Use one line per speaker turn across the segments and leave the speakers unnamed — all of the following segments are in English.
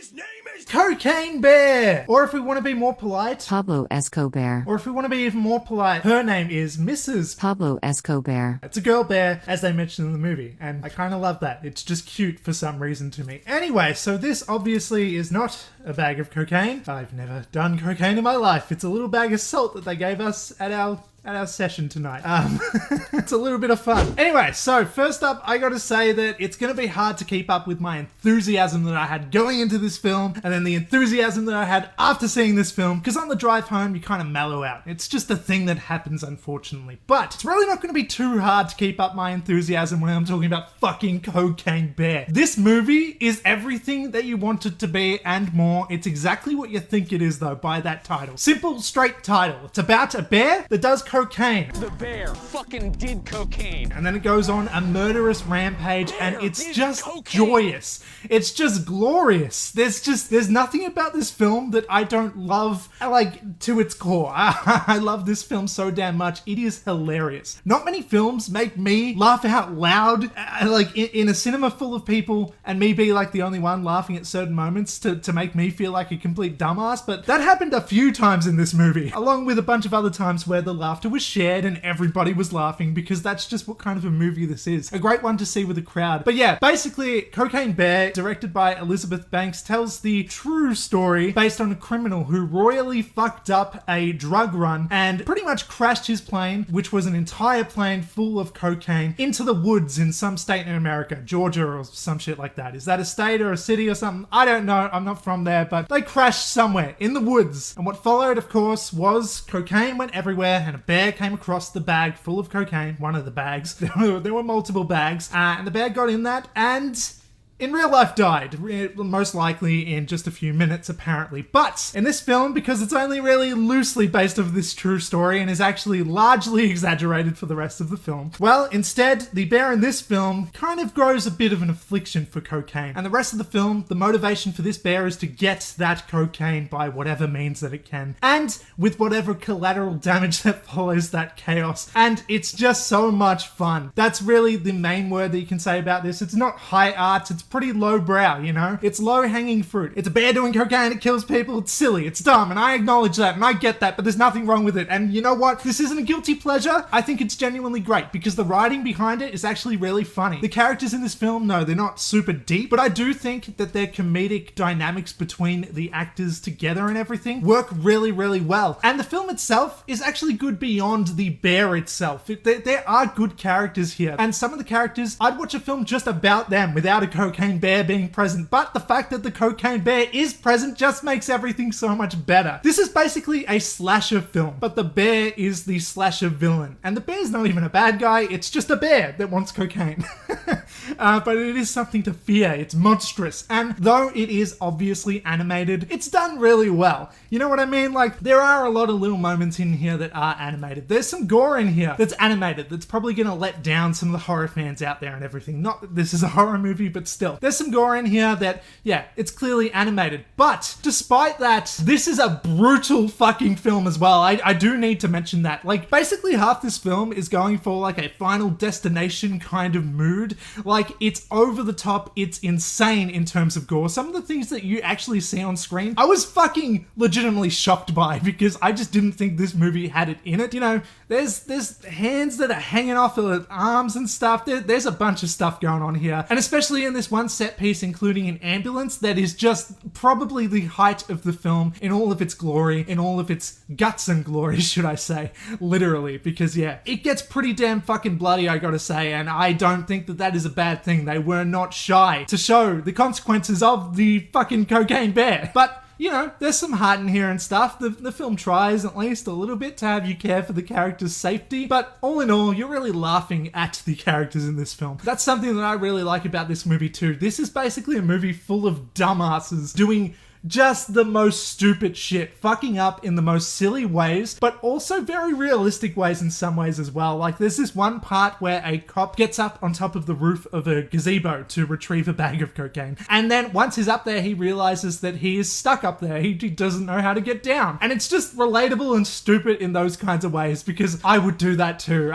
His name is
Cocaine Bear! Or if we want to be more polite,
Pablo Escobar.
or if we want to be even more polite, her name is Mrs.
Pablo Escobar.
It's a girl bear, as they mentioned in the movie, and I kind of love that. It's just cute for some reason to me. Anyway, so this obviously is not a bag of cocaine. I've never done cocaine in my life. It's a little bag of salt that they gave us at our session tonight. It's a little bit of fun. Anyway, so first up, I gotta say that it's gonna be hard to keep up with my enthusiasm that I had going into this film, and then the enthusiasm that I had after seeing this film, because on the drive home, you kind of mellow out. It's just a thing that happens, unfortunately. But it's really not gonna be too hard to keep up my enthusiasm when I'm talking about fucking Cocaine Bear. This movie is everything that you want it to be and more. It's exactly what you think it is, though, by that title. Simple, straight title. It's about a bear that does cocaine.
the bear fucking did cocaine.
And then it goes on a murderous rampage, and it's just joyous. It's just glorious. There's nothing about this film that I don't love, like, to its core. I love this film so damn much. It is hilarious. Not many films make me laugh out loud, like in a cinema full of people, and me be like the only one laughing at certain moments to make me feel like a complete dumbass. But that happened a few times in this movie, along with a bunch of other times where the laughter was shared and everybody was laughing, because that's just what kind of a movie this is. A great one to see with a crowd. But yeah, basically, Cocaine Bear, directed by Elizabeth Banks, tells the true story based on a criminal who royally fucked up a drug run and pretty much crashed his plane, which was an entire plane full of cocaine, into the woods in some state in America, Georgia or some shit like that. Is that a state or a city or something? I don't know. I'm not from there, but they crashed somewhere in the woods. And what followed, of course, was cocaine went everywhere, and a bear came across the bag full of cocaine, one of the bags. There were multiple bags, and the bear got in that and in real life died, most likely in just a few minutes apparently. But in this film, because it's only really loosely based off this true story and is actually largely exaggerated for the rest of the film, well, instead, the bear in this film kind of grows a bit of an affliction for cocaine. And the rest of the film, the motivation for this bear is to get that cocaine by whatever means that it can, and with whatever collateral damage that follows that chaos. And it's just so much fun. That's really the main word that you can say about this. It's not high art, it's pretty low brow, you know? It's low hanging fruit. It's a bear doing cocaine, it kills people, it's silly, it's dumb, and I acknowledge that, and I get that, but there's nothing wrong with it. And you know what? This isn't a guilty pleasure. I think it's genuinely great, because the writing behind it is actually really funny. The characters in this film, no, they're not super deep, but I do think that their comedic dynamics between the actors together and everything work really, really well. And the film itself is actually good beyond the bear itself. There are good characters here, and some of the characters, I'd watch a film just about them without a cocaine bear being present, but the fact that the cocaine bear is present just makes everything so much better. This is basically a slasher film, but the bear is the slasher villain, and the bear's not even a bad guy, it's just a bear that wants cocaine. But it is something to fear. It's monstrous, and though it is obviously animated, it's done really well. You know what I mean? Like, there are a lot of little moments in here that are animated. There's some gore in here that's animated that's probably gonna let down some of the horror fans out there and everything. Not that this is a horror movie, but still. There's some gore in here that, yeah, it's clearly animated. But despite that, this is a brutal fucking film as well. I do need to mention that. Like, basically half this film is going for like a Final Destination kind of mood. Like, it's over the top, it's insane in terms of gore. Some of the things that you actually see on screen, I was fucking legitimately shocked by, because I just didn't think this movie had it in it. You know, there's hands that are hanging off of arms and stuff. There's a bunch of stuff going on here. And especially in this one set piece, including an ambulance that is just probably the height of the film in all of its glory, in all of its guts and glory, should I say, literally, because yeah, it gets pretty damn fucking bloody, I gotta say, and I don't think that that is a bad thing. They were not shy to show the consequences of the fucking cocaine bear. But you know, there's some heart in here and stuff. The film tries at least a little bit to have you care for the characters' safety, but all in all, you're really laughing at the characters in this film. That's something that I really like about this movie too. This is basically a movie full of dumbasses doing just the most stupid shit, fucking up in the most silly ways, but also very realistic ways in some ways as well. Like, there's this one part where a cop gets up on top of the roof of a gazebo to retrieve a bag of cocaine. And then once he's up there, he realizes that he is stuck up there. He doesn't know how to get down. And it's just relatable and stupid in those kinds of ways, because I would do that too.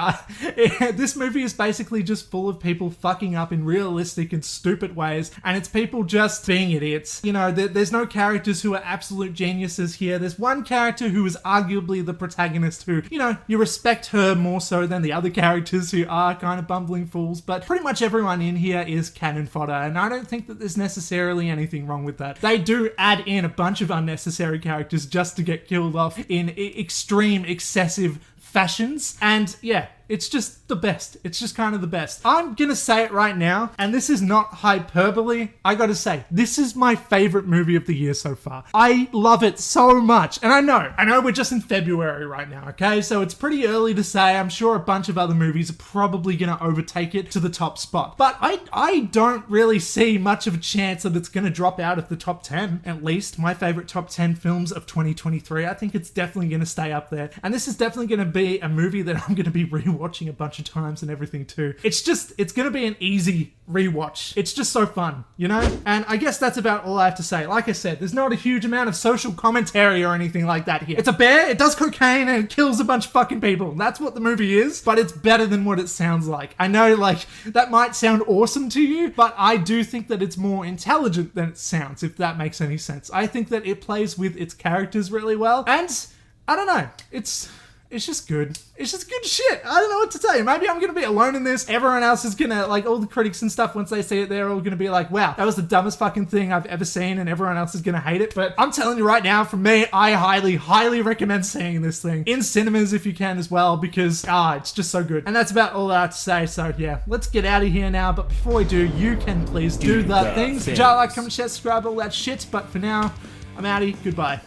This movie is basically just full of people fucking up in realistic and stupid ways, and it's people just being idiots. You know, there's no characters who are absolute geniuses here. There's one character who is arguably the protagonist who, you know, you respect her more so than the other characters who are kind of bumbling fools, but pretty much everyone in here is cannon fodder, and I don't think that there's necessarily anything wrong with that. They do add in a bunch of unnecessary characters just to get killed off in extreme, excessive fashions, and yeah, it's just the best. It's just kind of the best. I'm gonna say it right now, and this is not hyperbole. I gotta say, this is my favorite movie of the year so far. I love it so much. And I know we're just in February right now, okay? So it's pretty early to say. I'm sure a bunch of other movies are probably gonna overtake it to the top spot. But I don't really see much of a chance that it's gonna drop out of the top 10, at least. My favorite top 10 films of 2023. I think it's definitely gonna stay up there. And this is definitely gonna be a movie that I'm gonna be rewatching a bunch of times and everything too. It's gonna be an easy rewatch. It's just so fun, you know? And I guess that's about all I have to say. Like I said, there's not a huge amount of social commentary or anything like that here. It's a bear, it does cocaine, and it kills a bunch of fucking people. That's what the movie is, but it's better than what it sounds like. I know, like, that might sound awesome to you, but I do think that it's more intelligent than it sounds, if that makes any sense. I think that it plays with its characters really well, and I don't know, it's just good. It's just good shit. I don't know what to tell you. Maybe I'm going to be alone in this. Everyone else is going to, like, all the critics and stuff, once they see it, they're all going to be like, wow, that was the dumbest fucking thing I've ever seen, and everyone else is going to hate it. But I'm telling you right now, from me, I highly, highly recommend seeing this thing in cinemas if you can as well, because, it's just so good. And that's about all I have to say. So, yeah, let's get out of here now. But before we do, you can please do the things. Jar, like, comment, share, subscribe, all that shit. But for now, I'm outie. Goodbye.